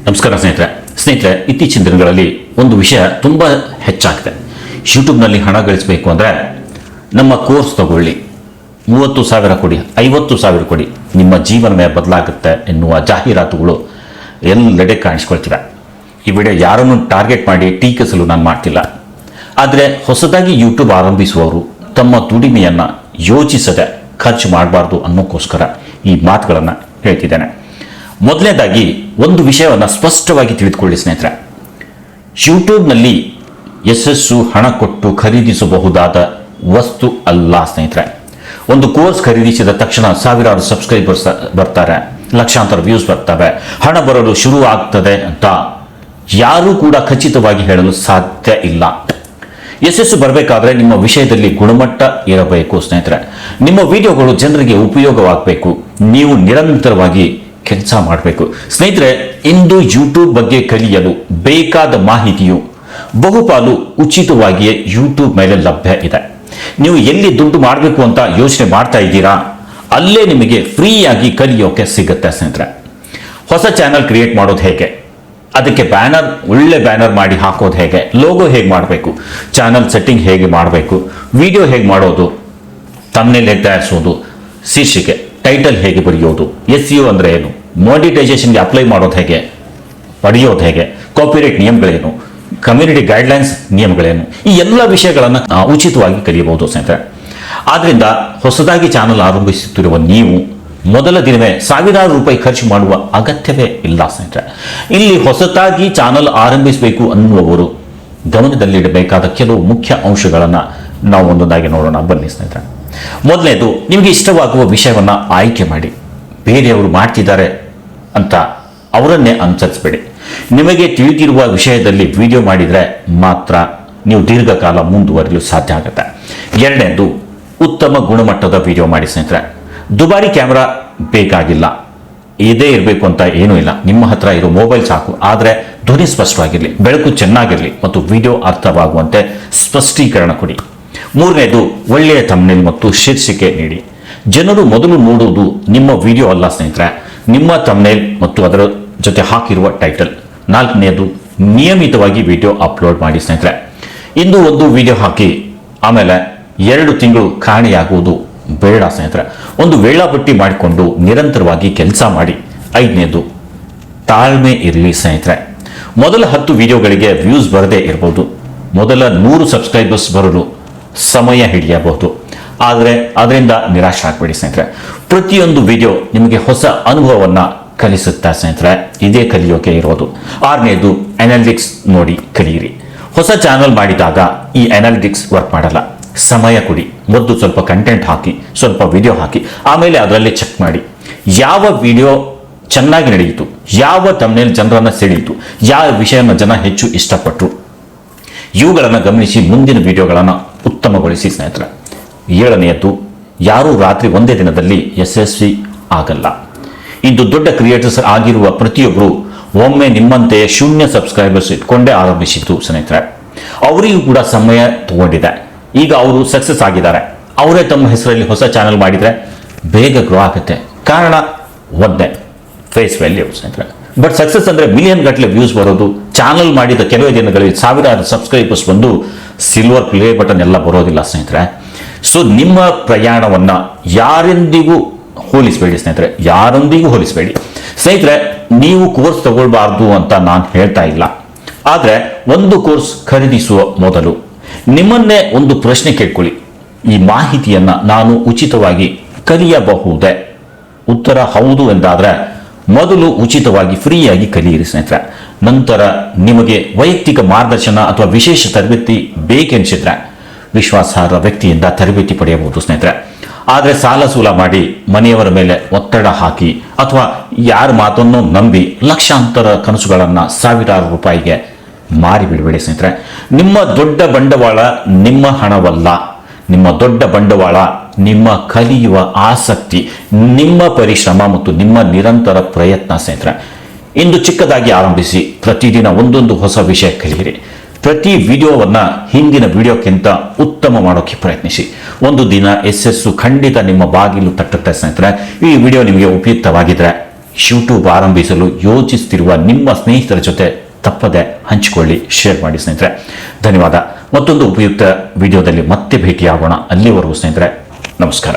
ನಮಸ್ಕಾರ ಸ್ನೇಹಿತರೆ ಇತ್ತೀಚಿನ ದಿನಗಳಲ್ಲಿ ಒಂದು ವಿಷಯ ತುಂಬ ಹೆಚ್ಚಾಗಿದೆ. ಯೂಟ್ಯೂಬ್ನಲ್ಲಿ ಹಣ ಗಳಿಸಬೇಕು ಅಂದರೆ ನಮ್ಮ ಕೋರ್ಸ್ ತಗೊಳ್ಳಿ, 30,000 ಕೊಡಿ, 50,000 ಕೊಡಿ, ನಿಮ್ಮ ಜೀವನವೇ ಬದಲಾಗುತ್ತೆ ಎನ್ನುವ ಜಾಹೀರಾತುಗಳು ಎಲ್ಲೆಡೆ ಕಾಣಿಸ್ಕೊಳ್ತಿವೆ. ಈ ವಿಡಿಯೋ ಯಾರನ್ನು ಟಾರ್ಗೆಟ್ ಮಾಡಿ ಟೀಕಿಸಲು ನಾನು ಮಾಡ್ತಿಲ್ಲ. ಆದರೆ ಹೊಸದಾಗಿ ಯೂಟ್ಯೂಬ್ ಆರಂಭಿಸುವವರು ತಮ್ಮ ದುಡಿಮೆಯನ್ನು ಯೋಚಿಸದೆ ಖರ್ಚು ಮಾಡಬಾರ್ದು ಅನ್ನೋಕ್ಕೋಸ್ಕರ ಈ ಮಾತುಗಳನ್ನು ಹೇಳ್ತಿದ್ದೇನೆ. ಮೊದಲನೇದಾಗಿ ಒಂದು ವಿಷಯವನ್ನು ಸ್ಪಷ್ಟವಾಗಿ ತಿಳಿದುಕೊಳ್ಳಿ ಸ್ನೇಹಿತರೆ. ಯೂಟ್ಯೂಬ್ನಲ್ಲಿ ಯಶಸ್ಸು ಹಣ ಕೊಟ್ಟು ಖರೀದಿಸಬಹುದಾದ ವಸ್ತು ಅಲ್ಲ ಸ್ನೇಹಿತರೆ. ಒಂದು ಕೋರ್ಸ್ ಖರೀದಿಸಿದ ತಕ್ಷಣ ಸಾವಿರಾರು ಸಬ್ಸ್ಕ್ರೈಬರ್ಸ್ ಬರ್ತಾರೆ, ಲಕ್ಷಾಂತರ ವ್ಯೂಸ್ ಬರ್ತವೆ, ಹಣ ಬರಲು ಶುರು ಆಗ್ತದೆ ಅಂತ ಯಾರೂ ಕೂಡ ಖಚಿತವಾಗಿ ಹೇಳಲು ಸಾಧ್ಯ ಇಲ್ಲ. ಯಶಸ್ಸು ಬರಬೇಕಾದ್ರೆ ನಿಮ್ಮ ವಿಷಯದಲ್ಲಿ ಗುಣಮಟ್ಟ ಇರಬೇಕು ಸ್ನೇಹಿತರೆ. ನಿಮ್ಮ ವಿಡಿಯೋಗಳು ಜನರಿಗೆ ಉಪಯೋಗವಾಗಬೇಕು. ನೀವು ನಿರಂತರವಾಗಿ ಕೆಲಸ ಮಾಡಬೇಕು ಸ್ನೇಹಿತರೆ. ಇಂದು ಯೂಟ್ಯೂಬ್ ಬಗ್ಗೆ ಕಲಿಯಲು ಬೇಕಾದ ಮಾಹಿತಿಯು ಬಹುಪಾಲು ಉಚಿತವಾಗಿಯೇ ಯೂಟ್ಯೂಬ್ ಮೇಲೆ ಲಭ್ಯ ಇದೆ. ನೀವು ಎಲ್ಲಿ ದುಡ್ಡು ಮಾಡಬೇಕು ಅಂತ ಯೋಚನೆ ಮಾಡ್ತಾ ಇದ್ದೀರಾ, ಅಲ್ಲೇ ನಿಮಗೆ ಫ್ರೀಯಾಗಿ ಕಲಿಯೋಕೆ ಸಿಗುತ್ತೆ ಸ್ನೇಹಿತರೆ. ಹೊಸ ಚಾನಲ್ ಕ್ರಿಯೇಟ್ ಮಾಡೋದು ಹೇಗೆ, ಅದಕ್ಕೆ ಒಳ್ಳೆ ಬ್ಯಾನರ್ ಮಾಡಿ ಹಾಕೋದು ಹೇಗೆ, ಲೋಗೋ ಹೇಗೆ ಮಾಡಬೇಕು, ಚಾನಲ್ ಸೆಟ್ಟಿಂಗ್ ಹೇಗೆ ಮಾಡಬೇಕು, ವಿಡಿಯೋ ಹೇಗೆ ಮಾಡೋದು, ಥಂಬ್ನೇಲ್ ಹೇಗೆ ತಯಾರಿಸೋದು, ಶೀರ್ಷಿಕೆ ಟೈಟಲ್ ಹೇಗೆ ಬರೆಯೋದು, SEO ಅಂದರೆ ಏನು, ಮಾನಿಟೈಸೇಷನ್ಗೆ ಅಪ್ಲೈ ಮಾಡೋದು ಹೇಗೆ, ಪಡೆಯೋದು ಹೇಗೆ, ಕಾಪಿರೈಟ್ ನಿಯಮಗಳೇನು, ಕಮ್ಯುನಿಟಿ ಗೈಡ್ಲೈನ್ಸ್ ನಿಯಮಗಳೇನು, ಈ ಎಲ್ಲ ವಿಷಯಗಳನ್ನು ಉಚಿತವಾಗಿ ಕಲಿಯಬಹುದು ಸ್ನೇಹಿತರೆ. ಆದ್ರಿಂದ ಹೊಸದಾಗಿ ಚಾನಲ್ ಆರಂಭಿಸುತ್ತಿರುವ ನೀವು ಮೊದಲ ದಿನವೇ ಸಾವಿರಾರು ರೂಪಾಯಿ ಖರ್ಚು ಮಾಡುವ ಅಗತ್ಯವೇ ಇಲ್ಲ ಸ್ನೇಹಿತರೆ. ಇಲ್ಲಿ ಹೊಸದಾಗಿ ಚಾನಲ್ ಆರಂಭಿಸಬೇಕು ಅನ್ನುವವರು ಗಮನದಲ್ಲಿಡಬೇಕಾದ ಕೆಲವು ಮುಖ್ಯ ಅಂಶಗಳನ್ನು ನಾವು ಒಂದೊಂದಾಗಿ ನೋಡೋಣ ಬನ್ನಿ ಸ್ನೇಹಿತರೆ. ಮೊದಲನೇದು, ನಿಮಗೆ ಇಷ್ಟವಾಗುವ ವಿಷಯವನ್ನು ಆಯ್ಕೆ ಮಾಡಿ. ಬೇರೆಯವರು ಮಾಡ್ತಿದ್ದಾರೆ ಅಂತ ಅವರನ್ನೇ ಅನುಸರಿಸಬೇಡಿ. ನಿಮಗೆ ತಿಳಿದಿರುವ ವಿಷಯದಲ್ಲಿ ವಿಡಿಯೋ ಮಾಡಿದರೆ ಮಾತ್ರ ನೀವು ದೀರ್ಘಕಾಲ ಮುಂದುವರಿಯಲು ಸಾಧ್ಯ ಆಗುತ್ತೆ. ಎರಡನೇದು, ಉತ್ತಮ ಗುಣಮಟ್ಟದ ವಿಡಿಯೋ ಮಾಡಿ ಸ್ನೇಹಿತರೆ. ದುಬಾರಿ ಕ್ಯಾಮ್ರಾ ಬೇಕಾಗಿಲ್ಲ, ಇದೇ ಇರಬೇಕು ಅಂತ ಏನೂ ಇಲ್ಲ. ನಿಮ್ಮ ಹತ್ರ ಇರೋ ಮೊಬೈಲ್ ಸಾಕು. ಆದರೆ ಧ್ವನಿ ಸ್ಪಷ್ಟವಾಗಿರಲಿ, ಬೆಳಕು ಚೆನ್ನಾಗಿರಲಿ ಮತ್ತು ವಿಡಿಯೋ ಅರ್ಥವಾಗುವಂತೆ ಸ್ಪಷ್ಟೀಕರಣ ಕೊಡಿ. ಮೂರನೇದು, ಒಳ್ಳೆಯ ಥಂಬ್ನೇಲ್ ಮತ್ತು ಶೀರ್ಷಿಕೆ ನೀಡಿ. ಜನರು ಮೊದಲು ನೋಡುವುದು ನಿಮ್ಮ ವಿಡಿಯೋ ಅಲ್ಲ ಸ್ನೇಹಿತರೆ, ನಿಮ್ಮ ಥಂಬ್ನೇಲ್ ಮತ್ತು ಅದರ ಜೊತೆ ಹಾಕಿರುವ ಟೈಟಲ್. ನಾಲ್ಕನೇದು, ನಿಯಮಿತವಾಗಿ ವಿಡಿಯೋ ಅಪ್ಲೋಡ್ ಮಾಡಿ ಸ್ನೇಹಿತರೆ. ಇಂದು ಒಂದು ವಿಡಿಯೋ ಹಾಕಿ ಆಮೇಲೆ 2 ತಿಂಗಳು ಕಾಣೆಯಾಗುವುದು ಬೇಡ ಸ್ನೇಹಿತರೆ. ಒಂದು ವೇಳಾಪಟ್ಟಿ ಮಾಡಿಕೊಂಡು ನಿರಂತರವಾಗಿ ಕೆಲಸ ಮಾಡಿ. ಐದನೇದು, ತಾಳ್ಮೆ ಇರಲಿ ಸ್ನೇಹಿತರೆ. ಮೊದಲ 10 ವಿಡಿಯೋಗಳಿಗೆ ವ್ಯೂಸ್ ಬರದೇ ಇರಬಹುದು, ಮೊದಲ 100 ಸಬ್ಸ್ಕ್ರೈಬರ್ಸ್ ಬರಲು ಸಮಯ ಹಿಡಿಯಬಹುದು. ಆದರೆ ಅದರಿಂದ ನಿರಾಶೆ ಆಗಬೇಡಿ ಸ್ನೇಹಿತರೆ. ಪ್ರತಿಯೊಂದು ವಿಡಿಯೋ ನಿಮಗೆ ಹೊಸ ಅನುಭವವನ್ನು ಕಲಿಸುತ್ತಾ ಸ್ನೇಹಿತರೆ. ಇದೇ ಕಲಿಯೋಕೆ ಇರೋದು. ಆರನೇದು, ಅನಾಲಿಟಿಕ್ಸ್ ನೋಡಿ ಕಲಿಯಿರಿ. ಹೊಸ ಚಾನಲ್ ಮಾಡಿದಾಗ ಈ ಅನಾಲಿಟಿಕ್ಸ್ ವರ್ಕ್ ಮಾಡಲ್ಲ. ಸಮಯ ಕೊಡಿ. ಮೊದಲು ಸ್ವಲ್ಪ ಕಂಟೆಂಟ್ ಹಾಕಿ, ಸ್ವಲ್ಪ ವಿಡಿಯೋ ಹಾಕಿ, ಆಮೇಲೆ ಅದರಲ್ಲಿ ಚೆಕ್ ಮಾಡಿ ಯಾವ ವಿಡಿಯೋ ಚೆನ್ನಾಗಿ ನಡೆಯಿತು, ಯಾವ ಥಂಬ್ನೇಲ್ ಜನರನ್ನು ಸೆಳೆಯಿತು, ಯಾವ ವಿಷಯನ ಜನ ಹೆಚ್ಚು ಇಷ್ಟಪಟ್ಟರು, ಇವುಗಳನ್ನು ಗಮನಿಸಿ ಮುಂದಿನ ವಿಡಿಯೋಗಳನ್ನು ಉತ್ತಮಗೊಳಿಸಿ ಸ್ನೇಹಿತರೆ. ಏಳನೆಯದು, ಯಾರೂ ರಾತ್ರಿ ಒಂದೇ ದಿನದಲ್ಲಿ ಯಶಸ್ವಿ ಆಗಲ್ಲ. ಇಂದು ದೊಡ್ಡ ಕ್ರಿಯೇಟರ್ಸ್ ಆಗಿರುವ ಪ್ರತಿಯೊಬ್ಬರು ಒಮ್ಮೆ ನಿಮ್ಮಂತೆಯೇ 0 ಸಬ್ಸ್ಕ್ರೈಬರ್ಸ್ ಇಟ್ಕೊಂಡೇ ಆರಂಭಿಸಿದ್ದು ಸ್ನೇಹಿತರೆ. ಅವರಿಗೂ ಕೂಡ ಸಮಯ ತಗೊಂಡಿದೆ. ಈಗ ಅವರು ಸಕ್ಸಸ್ ಆಗಿದ್ದಾರೆ. ಅವರೇ ತಮ್ಮ ಹೆಸರಲ್ಲಿ ಹೊಸ ಚಾನಲ್ ಮಾಡಿದರೆ ಬೇಗ ಗ್ರೋ ಆಗುತ್ತೆ. ಕಾರಣ ಒಂದೇ, ಫೇಸ್ ವ್ಯಾಲ್ಯೂ ಸ್ನೇಹಿತರೆ. ಬಟ್ ಸಕ್ಸಸ್ ಅಂದರೆ ಮಿಲಿಯನ್ ಗಟ್ಟಲೆ ವ್ಯೂಸ್ ಬರೋದು, ಚಾನಲ್ ಮಾಡಿದ ಕೆಲವೇ ದಿನಗಳಲ್ಲಿ ಸಾವಿರಾರು ಸಬ್ಸ್ಕ್ರೈಬರ್ಸ್ ಬಂದು ಸಿಲ್ವರ್ ಪ್ಲೇ ಬಟನ್ ಎಲ್ಲ ಬರೋದಿಲ್ಲ ಸ್ನೇಹಿತರೆ. ಸೊ ನಿಮ್ಮ ಪ್ರಯಾಣವನ್ನು ಯಾರೊಂದಿಗೂ ಹೋಲಿಸಬೇಡಿ ಸ್ನೇಹಿತರೆ, ಯಾರೊಂದಿಗೂ ಹೋಲಿಸಬೇಡಿ ಸ್ನೇಹಿತರೆ. ನೀವು ಕೋರ್ಸ್ ತಗೊಳ್ಬಾರ್ದು ಅಂತ ನಾನು ಹೇಳ್ತಾ ಇಲ್ಲ. ಆದರೆ ಒಂದು ಕೋರ್ಸ್ ಖರೀದಿಸುವ ಮೊದಲು ನಿಮ್ಮನ್ನೇ ಒಂದು ಪ್ರಶ್ನೆ ಕೇಳ್ಕೊಳ್ಳಿ. ಈ ಮಾಹಿತಿಯನ್ನು ನಾನು ಉಚಿತವಾಗಿ ಕಲಿಯಬಹುದೇ? ಉತ್ತರ ಹೌದು ಎಂದಾದರೆ ಮೊದಲು ಉಚಿತವಾಗಿ ಫ್ರೀಯಾಗಿ ಕಲಿಯಿರಿ ಸ್ನೇಹಿತರೆ. ನಂತರ ನಿಮಗೆ ವೈಯಕ್ತಿಕ ಮಾರ್ಗದರ್ಶನ ಅಥವಾ ವಿಶೇಷ ತರಬೇತಿ ಬೇಕೆನಿಸಿದ್ರೆ ವಿಶ್ವಾಸಾರ್ಹ ವ್ಯಕ್ತಿಯಿಂದ ತರಬೇತಿ ಪಡೆಯಬಹುದು ಸ್ನೇಹಿತರೆ. ಆದರೆ ಸಾಲ ಸೂಲ ಮಾಡಿ ಮನೆಯವರ ಮೇಲೆ ಒತ್ತಡ ಹಾಕಿ ಅಥವಾ ಯಾರ ಮಾತನ್ನು ನಂಬಿ ಲಕ್ಷಾಂತರ ಕನಸುಗಳನ್ನು ಸಾವಿರಾರು ರೂಪಾಯಿಗೆ ಮಾರಿಬಿಡಬೇಡಿ ಸ್ನೇಹಿತರೆ. ನಿಮ್ಮ ದೊಡ್ಡ ಬಂಡವಾಳ ನಿಮ್ಮ ಹಣವಲ್ಲ, ನಿಮ್ಮ ದೊಡ್ಡ ಬಂಡವಾಳ ನಿಮ್ಮ ಕಲಿಯುವ ಆಸಕ್ತಿ, ನಿಮ್ಮ ಪರಿಶ್ರಮ ಮತ್ತು ನಿಮ್ಮ ನಿರಂತರ ಪ್ರಯತ್ನ ಸ್ನೇಹಿತರೆ. ಇಂದು ಚಿಕ್ಕದಾಗಿ ಆರಂಭಿಸಿ, ಪ್ರತಿದಿನ ಒಂದೊಂದು ಹೊಸ ವಿಷಯ ಕಲಿಯಿರಿ. ಪ್ರತಿ ವಿಡಿಯೋವನ್ನು ಹಿಂದಿನ ವಿಡಿಯೋಕ್ಕಿಂತ ಉತ್ತಮ ಮಾಡೋಕ್ಕೆ ಪ್ರಯತ್ನಿಸಿ. ಒಂದು ದಿನ ಯಶಸ್ಸು ಖಂಡಿತ ನಿಮ್ಮ ಬಾಗಿಲು ತಟ್ಟುತ್ತೆ ಸ್ನೇಹಿತರೆ. ಈ ವಿಡಿಯೋ ನಿಮಗೆ ಉಪಯುಕ್ತವಾಗಿದ್ದರೆ ಯೂಟ್ಯೂಬ್ ಆರಂಭಿಸಲು ಯೋಚಿಸುತ್ತಿರುವ ನಿಮ್ಮ ಸ್ನೇಹಿತರ ಜೊತೆ ತಪ್ಪದೆ ಹಂಚಿಕೊಳ್ಳಿ, ಶೇರ್ ಮಾಡಿ ಸ್ನೇಹಿತರೆ. ಧನ್ಯವಾದ. ಮತ್ತೊಂದು ಉಪಯುಕ್ತ ವಿಡಿಯೋದಲ್ಲಿ ಮತ್ತೆ ಭೇಟಿಯಾಗೋಣ. ಅಲ್ಲಿವರೆಗೂ ಸ್ನೇಹಿತರೆ, ನಮಸ್ಕಾರ.